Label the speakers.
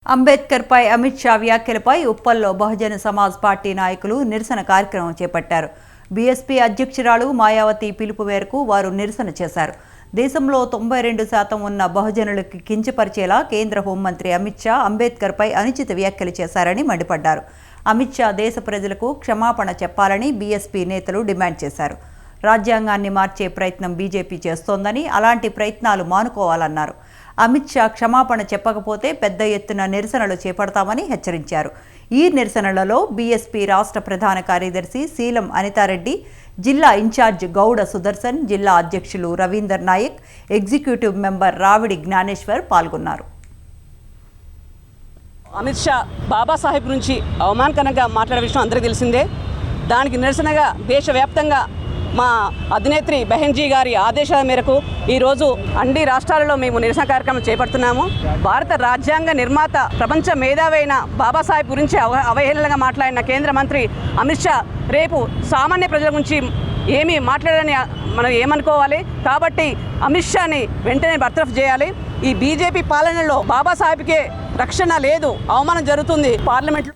Speaker 1: అంబేద్కర్ పై అమిత్ షా వ్యాఖ్యలపై ఉప్పల్లో బహుజన సమాజ్ పార్టీ నాయకులు నిరసన కార్యక్రమం చేపట్టారు. బీఎస్పీ అధ్యక్షురాలు మాయావతి పిలుపు మేరకు వారు నిరసన చేశారు. దేశంలో 92% ఉన్న బహుజనులకు కించపరిచేలా కేంద్ర హోంమంత్రి అమిత్ షా అంబేద్కర్ పై అనుచిత వ్యాఖ్యలు చేశారని మండిపడ్డారు. అమిత్ షా దేశ ప్రజలకు క్షమాపణ చెప్పాలని బీఎస్పీ నేతలు డిమాండ్ చేశారు. రాజ్యాంగాన్ని మార్చే ప్రయత్నం బీజేపీ చేస్తోందని, అలాంటి ప్రయత్నాలు మానుకోవాలన్నారు. అమిత్ షా క్షమాపణ చెప్పకపోతే పెద్ద ఎత్తున నిరసనలు చేపడతామని హెచ్చరించారు. ఈ నిరసనలలో బీఎస్పీ రాష్ట్ర ప్రధాన కార్యదర్శి శీలం అనితారెడ్డి, జిల్లా ఇన్ఛార్జ్ గౌడ సుదర్శన్, జిల్లా అధ్యక్షులు రవీందర్ నాయక్, ఎగ్జిక్యూటివ్ మెంబర్ రావిడి జ్ఞానేశ్వర్ పాల్గొన్నారు.
Speaker 2: అమిత్ షా బాబాసాహెబ్ గురించి అవమానకరంగా మాట్లాడే విషయం అందరికీ తెలిసిందే. దానికి నిరసనగా దేశవ్యాప్తంగా మా అధినేత్రి బెహెన్జీ గారి ఆదేశాల మేరకు ఈరోజు అన్ని రాష్ట్రాలలో మేము నిరసన కార్యక్రమం చేపడుతున్నాము. భారత రాజ్యాంగ నిర్మాత, ప్రపంచ మేధావైన బాబాసాహెబ్ గురించి అవహేళనగా మాట్లాడిన కేంద్ర మంత్రి అమిత్ షా రేపు సామాన్య ప్రజల గురించి ఏమీ మాట్లాడాలని మనం ఏమనుకోవాలి. కాబట్టి అమిత్ షాని వెంటనే బర్తరఫ్ చేయాలి. ఈ బీజేపీ పాలనలో బాబాసాహెబ్కే రక్షణ లేదు, అవమానం జరుగుతుంది. పార్లమెంట్లో